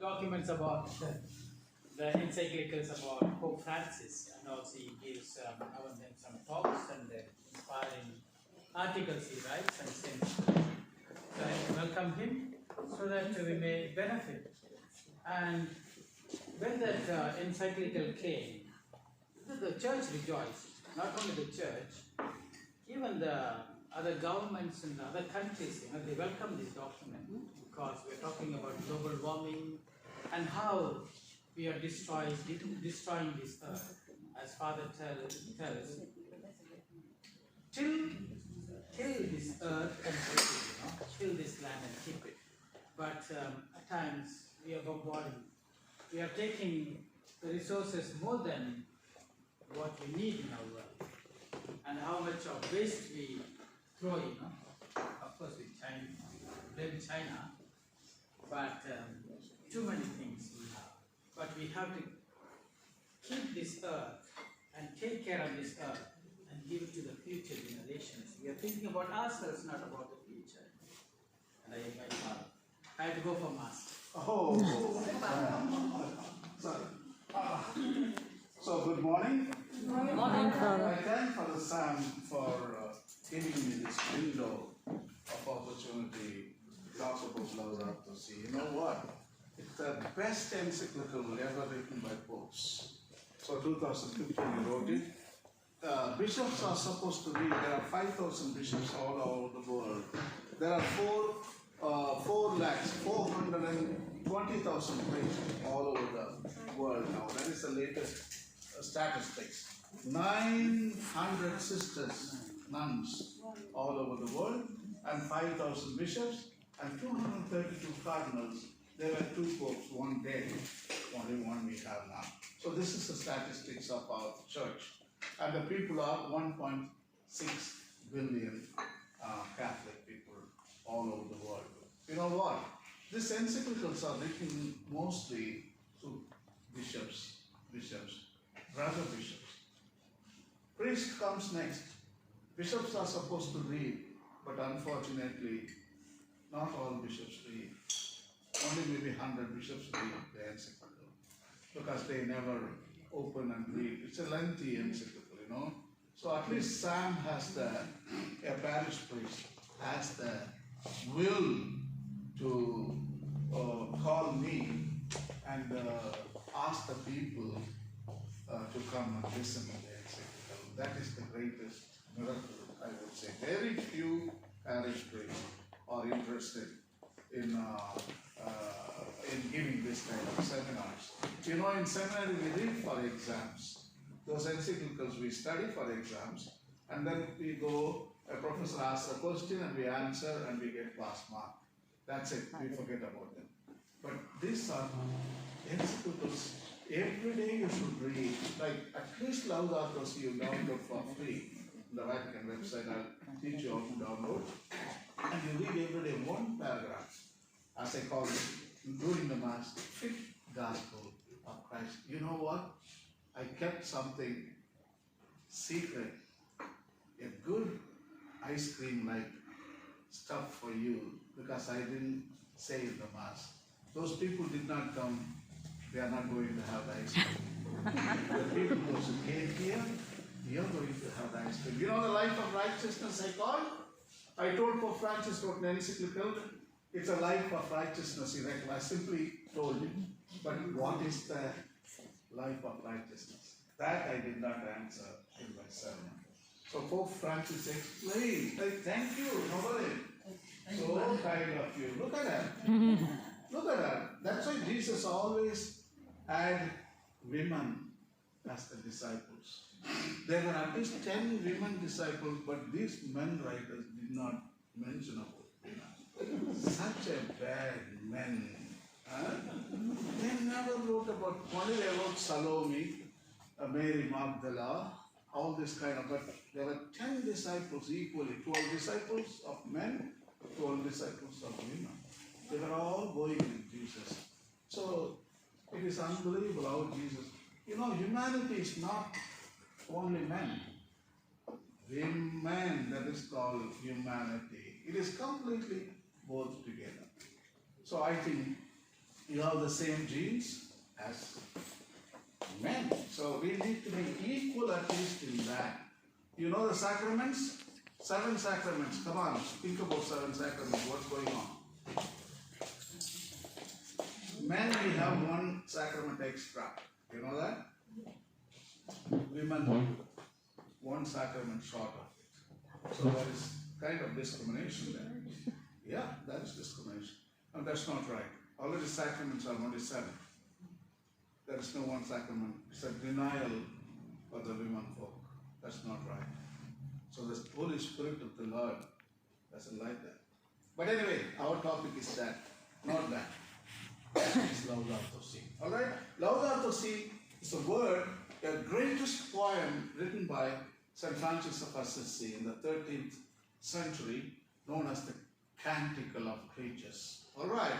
documents about the encyclicals about Pope Francis, and also he gives now and then some talks and inspiring articles he writes and sends. So I welcome him so that we may benefit. And when that encyclical came, the church rejoiced. Not only the church, even the other governments in the other countries, they welcome this document because we're talking about global warming and how we are destroying this earth. As Father tells, till this earth and keep it, till this land and keep it. But at times we are bombarding. We are taking the resources more than what we need in our world, and how much of waste we throw in. Of course, we blame China, but too many things we have. But we have to keep this earth and take care of this earth and give it to the future generations. We are thinking about ourselves, not about the future. And I invite Father. I had to go for mass. So good morning. Good morning, Father. I thank Father Sam for giving me this window of opportunity to talk about Laudato. You know what? It's the best encyclical ever written by popes. So 2015 he wrote it. Bishops are supposed to read. There are 5,000 bishops all over the world. There are 4,420,000 priests all over the world now. That is the latest statistics. 900 sisters, nuns all over the world, and 5,000 bishops, and 232 cardinals. There were 2 popes, one dead, only one we have now. So this is the statistics of our church. And the people are 1.6 billion Catholic people all over the world. You know what? These encyclicals are written mostly to bishops, brother bishops. Priest comes next. Bishops are supposed to read, but unfortunately, not all bishops read. Only maybe 100 bishops read the encyclical because they never open and read. It's a lengthy encyclical, So at least Sam has a parish priest has the will to call me and ask the people to come and listen to the encyclical. That is the greatest miracle, I would say. Very few parish priests are interested in giving this kind of seminars. In seminary we read for exams. Those encyclicals we study for exams, and then we go, a professor asks a question and we answer and we get pass mark. That's it, we forget about them. But these are encyclicals. Every day you should read, like at least Laudato you download for free. On the Vatican website, I'll teach you how to download. And you read every day one paragraph, as I call it, during the Mass, fifth Gospel of Christ. You know what? I kept something secret, a good ice cream like stuff for you, because I didn't say in the Mass. Those people did not come, they are not going to have the ice cream. The people who came here, you are going to have the ice cream. You know the life of righteousness I call? I told Pope Francis wrote an encyclical, it's a life of righteousness, I simply told him. But what is the life of righteousness? That I did not answer in my sermon. So Pope Francis explained, thank you, nobody. So kind of you. Look at that. Look at that. That's why Jesus always had women as the disciples. There were at least 10 women disciples, but these men writers did not mention about women. Such a bad men. They never wrote about, only they wrote Salome, Mary Magdala, all this kind of, but there were 10 disciples equally, 12 disciples of men, 12 disciples of women. They were all going with Jesus. So it is unbelievable how Jesus, humanity is not only men. Women, that is called humanity. It is completely both together. So I think you have the same genes as men. So we need to be equal at least in that. You know the sacraments? 7 sacraments. Come on, think about 7 sacraments. What's going on? Men, we have 1 sacrament extra. You know that? Women, 1 sacrament short of it. So there is kind of discrimination there. Yeah, that is discrimination. And that's not right. Already sacraments are only 7. There is no 1 sacrament. It's a denial for the women folk. That's not right. So the Holy Spirit of the Lord doesn't like that. But anyway, our topic is that, not that. It's Laudato Si. Alright? Laudato Si is a word, a greatest poem written by St. Francis of Assisi in the 13th century, known as the Canticle of Creatures. Alright?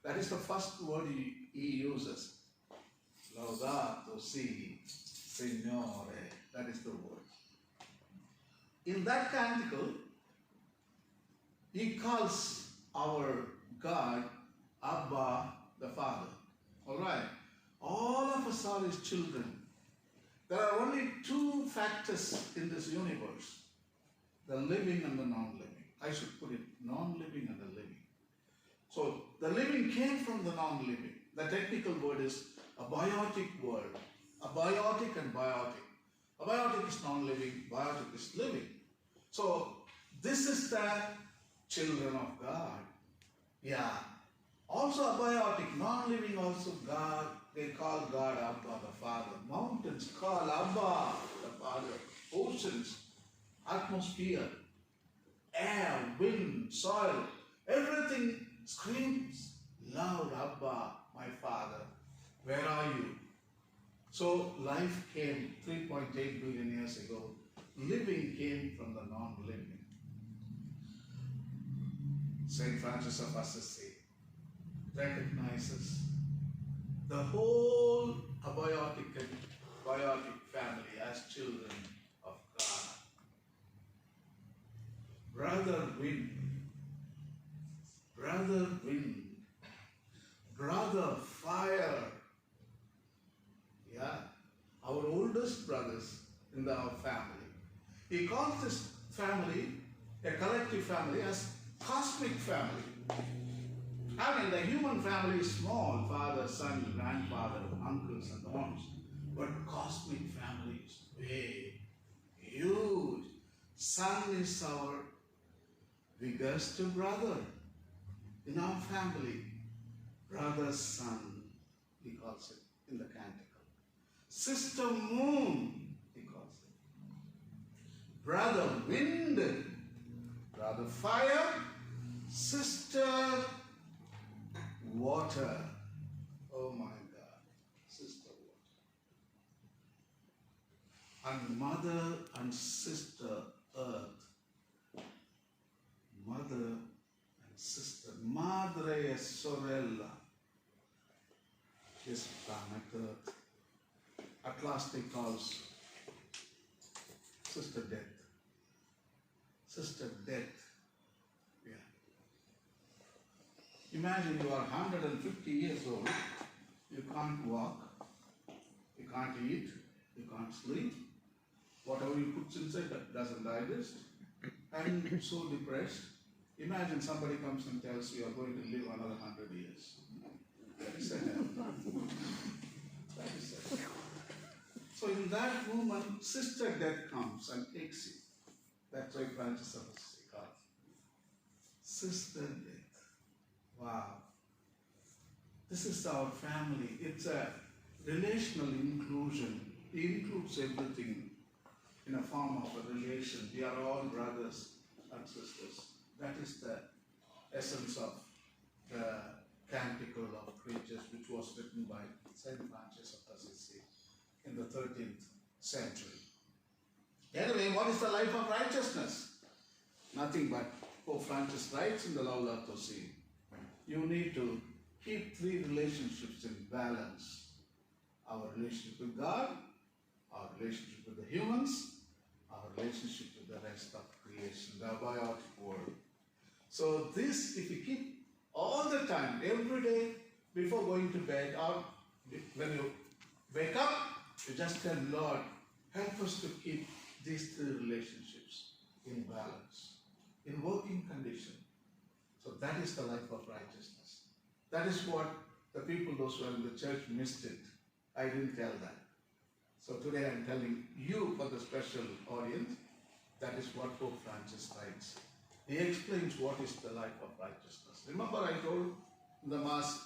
That is the first word he uses. Laudato Si, Signore. That is the word. In that canticle, he calls our God Abba the Father. Alright? All of us are his children. There are only 2 factors in this universe. The living and the non-living. I should put it, non-living and the living. So, the living came from the non-living. The technical word is a biotic word. Abiotic and biotic. Abiotic is non-living, biotic is living. So, this is the children of God. Yeah. Also abiotic, non-living also God. They call God Abba the Father. Mountains call Abba the Father. Oceans, atmosphere, air, wind, soil, everything screams loud, Abba, my Father. Where are you? So life came 3.8 billion years ago. Living came from the non-living. St. Francis of Assisi recognizes the whole abiotic and biotic family as children of God. Brother wind, brother fire. Yeah, our oldest brothers in our family. He calls this family, a collective family, as cosmic family. I mean, the human family is small, father, son, grandfather, uncles and aunts. But cosmic family is big, huge. Son is our biggest brother in our family. Brother, son, he calls it in the canticle. Sister moon, he calls it. Brother wind, brother fire, sister water. Oh my God, sister water. And mother and sister earth. Mother and sister. Madre e sorella is planet earth. At last he calls sister death. Sister death. Yeah. Imagine you are 150 years old, you can't walk, you can't eat, you can't sleep. Whatever you put inside that doesn't digest, and so depressed. Imagine somebody comes and tells you are going to live another 100 years. That is sad. That is sad. So in that moment, sister death comes and takes you. That's why Francis of Assisi calls it. Sister death. Wow. This is our family. It's a relational inclusion. It includes everything in a form of a relation. We are all brothers and sisters. That is the essence of the Canticle of Creatures, which was written by St. Francis of Assisi in the 13th century. Anyway, what is the life of righteousness? Nothing but Pope Francis writes in the Laudato Si. You need to keep 3 relationships in balance. Our relationship with God, our relationship with the humans, our relationship with the rest of creation, the biotic world. So this, if we keep all the time, every day, before going to bed or when you wake up, you just tell Lord, help us to keep these three relationships in balance, in working condition. So that is the life of righteousness. That is what the people, those who are in the church, missed it. I didn't tell that. So today I'm telling you for the special audience, that is what Pope Francis writes. He explains what is the life of righteousness. Remember I told in the Mass,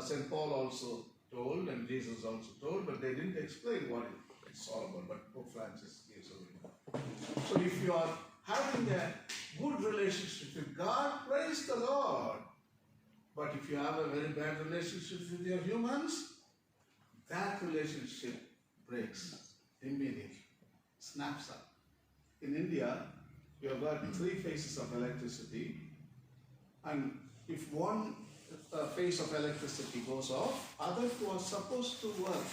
St. Paul also told and Jesus also told, but they didn't explain what it's all about, but Pope Francis gives away. So if you are having a good relationship with God, praise the Lord. But if you have a very bad relationship with your humans, that relationship breaks immediately, snaps up. In India, you have got three phases of electricity, and if one phase of electricity goes off, other two are supposed to work,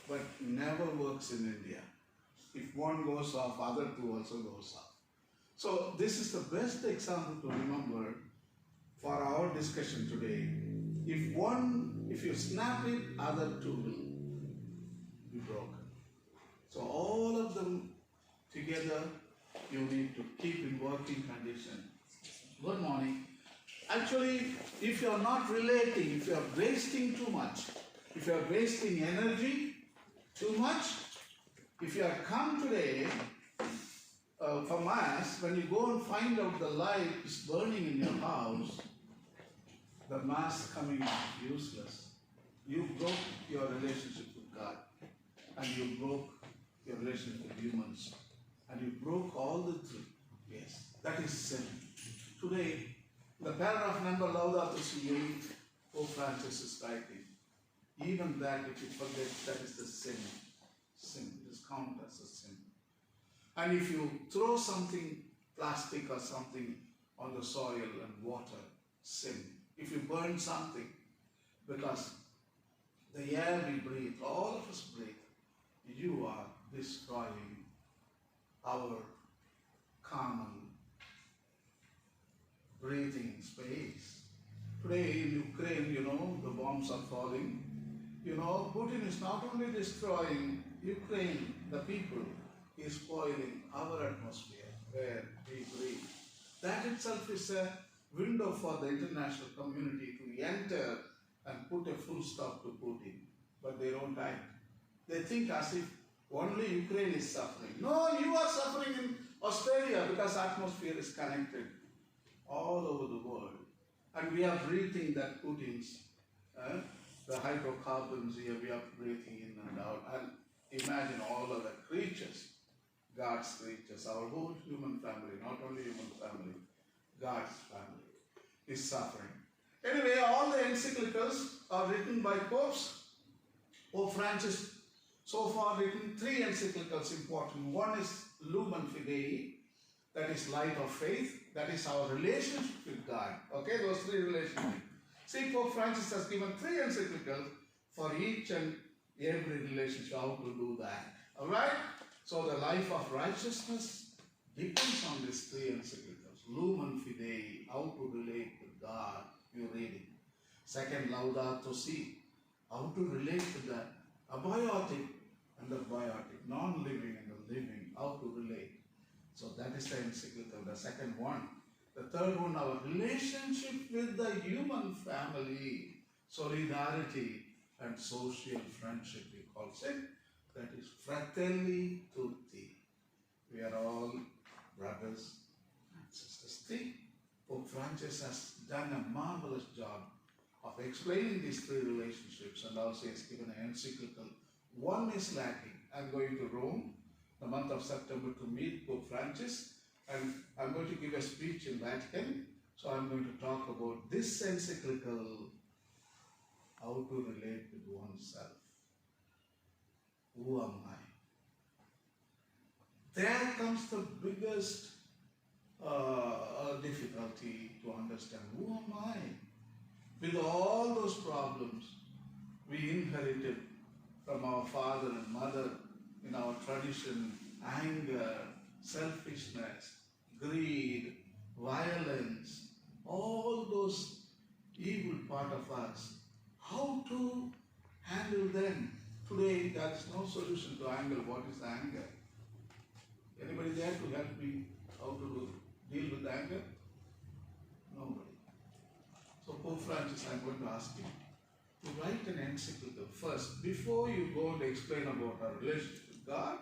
but never works in India. If one goes off, other two also goes off. So this is the best example to remember for our discussion today. If you snap it, other two will be broken. So all of them together, you need to keep in working condition. Good morning. Actually, if you are not relating, if you are wasting too much, if you are wasting energy too much, if you have come today for Mass, when you go and find out the light is burning in your house, the Mass coming is useless. You broke your relationship with God, and you broke your relationship with humans, and you broke all the three. Yes, that is sin. Today, the paragraph number Laudato Si, Pope Francis is writing. Even that, if you forget, that is the sin. Sin. It is counted as a sin. And if you throw something, plastic or something, on the soil and water, sin. If you burn something, because the air we breathe, all of us breathe, you are destroying our common breathing space. Today in Ukraine, the bombs are falling. Putin is not only destroying Ukraine, the people, he is spoiling our atmosphere where we breathe. That itself is a window for the international community to enter and put a full stop to Putin. But they don't act. They think as if only Ukraine is suffering. No, you are suffering in Australia because atmosphere is connected all over the world. And we are breathing that Putin's, the hydrocarbons here, we are breathing in and out. And imagine all of the creatures, God's creatures, our whole human family, not only human family, God's family is suffering. Anyway, all the encyclicals are written by popes. Pope Francis so far written three encyclicals important. One is Lumen Fidei, that is light of faith, that is our relationship with God. Okay, those three relationships. See, Pope Francis has given three encyclicals for each and every relationship, how to do that. Alright? So the life of righteousness depends on these three encyclicals. Lumen Fidei, how to relate with God, you read it. Second, Laudato Si, how to relate to the abiotic and the biotic, non-living and the living, how to relate. So that is the encyclical, the second one. The third one, our relationship with the human family, solidarity and social friendship, we call it. That is Fratelli Tutti. We are all brothers and sisters. See, Pope Francis has done a marvelous job of explaining these three relationships, and also has given an encyclical. One is lacking. I'm going to Rome the month of September to meet Pope Francis, and I'm going to give a speech in Vatican. So I'm going to talk about this encyclical, how to relate with oneself. Who am I? There comes the biggest difficulty to understand. Who am I? With all those problems we inherited from our father and mother in our tradition, anger, selfishness, greed, violence, all those evil part of us. how to handle them. Today, there is no solution to anger. What is anger? Anybody there to help me how to deal with anger? Nobody. So Pope Francis, I'm going to ask you to write an encyclical first before you go and explain about our relationship with God,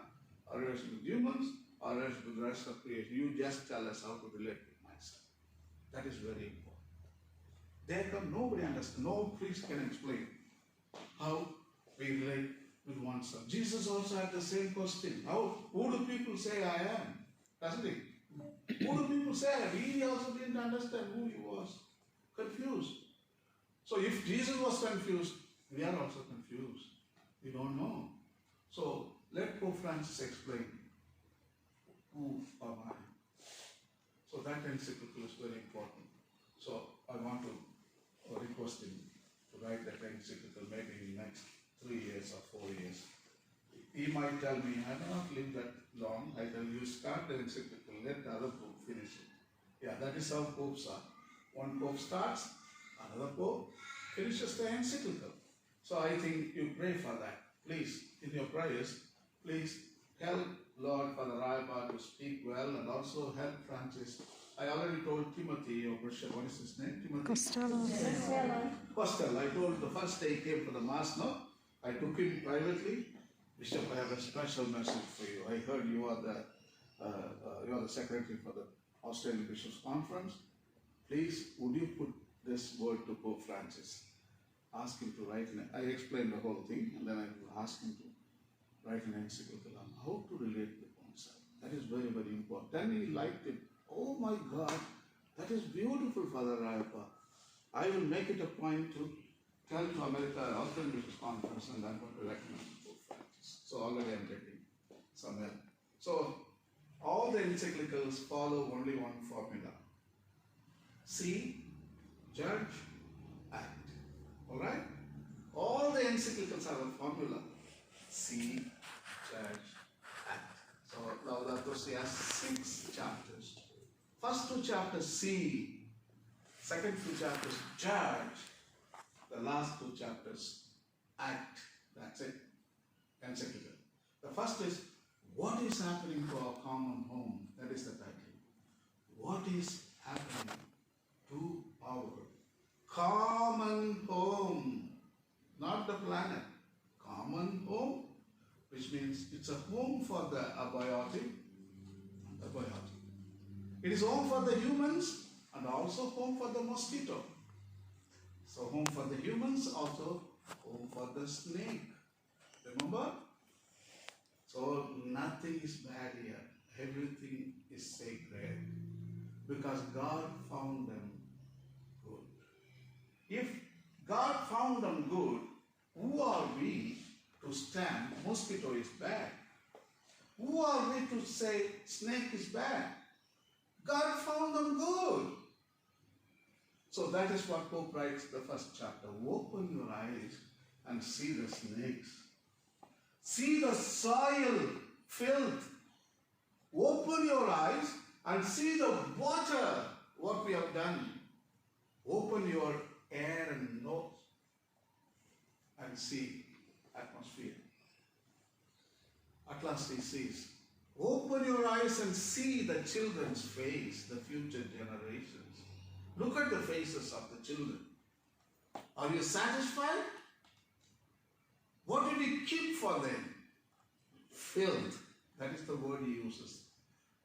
our relationship with humans, our relationship with the rest of creation. You just tell us how to relate with myself. That is very important. There come nobody understands. No priest can explain how we relate with oneself. Jesus also had the same question. Who do people say I am? Doesn't he? Who do people say I am? He also didn't understand who he was. Confused. So if Jesus was confused, we are also confused. We don't know. So let Pope Francis explain, who am I? So that encyclical is very important. So I want to request him to write that encyclical maybe in the next 3 years or 4 years. He might tell me, I may not live that long. I tell you, start the encyclical, let the other pope finish it. Yeah, that is how popes are. One pope starts, another pope finishes the encyclical. So I think you pray for that. Please, in your prayers, please help Lord Father Rayappa to speak well, and also help Francis. I already told Timothy, your bishop, what is his name? Timothy? Costello. I told the first day he came for the Mass, no? I took him privately. Bishop, I have a special message for you. I heard you are the secretary for the Australian Bishops' Conference. Please, would you put this word to Pope Francis? Ask him to write I explained the whole thing, and then I will ask him to write an encyclical on how to relate with oneself. That is very, very important. Then he liked it. Oh my God, that is beautiful, Father Rayappa. I will make it a point to tell to America, Australian Bishops' Conference, and I'm going to recommend Pope Francis. So already I'm getting some help. So all the encyclicals follow only one formula. See, judge, act. Alright? All the encyclicals have a formula. See, judge, act. So Laudato Si has 6 chapters. First 2 chapters, see. Second 2 chapters, judge. The last 2 chapters, act. That's it. Encyclical. The first is, what is happening to our common home? That is the title. What is happening to our common home? Not the planet. Common home, which means it's a home for the abiotic and the biotic. It is home for the humans and also home for the mosquito. So home for the humans, also home for the snake. Remember? So nothing is bad here. Everything is sacred. Because God found them good. If God found them good, who are we to stand? Mosquito is bad. Who are we to say snake is bad? God found them good. So that is what Pope writes the first chapter. Open your eyes and see the snakes. See the soil, filth. Open your eyes and see the water, what we have done. Open your air and nose and see atmosphere. At last he sees. Open your eyes and see the children's face, the future generations. Look at the faces of the children. Are you satisfied? What did he keep for them? Filth. That is the word he uses.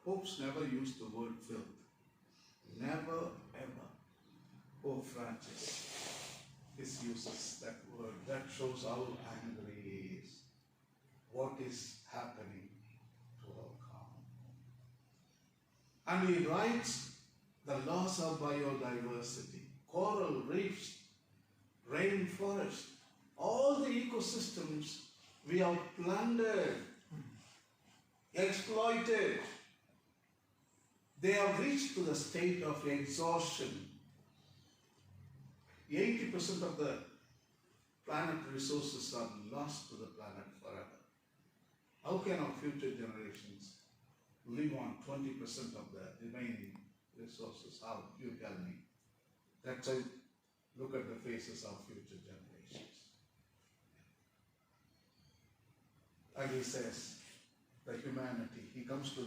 Popes never use the word filth. Never ever. Pope Francis uses that word. That shows how angry he is. What is happening to our common. And he writes the loss of biodiversity, coral reefs, rainforest, all the ecosystems we have plundered, exploited. They have reached to the state of exhaustion. 80% of the planet resources are lost to the planet forever. How can our future generations live on 20% of the remaining resources? How? You tell me. That's how look at the faces of future generations. and he says, the humanity. He comes to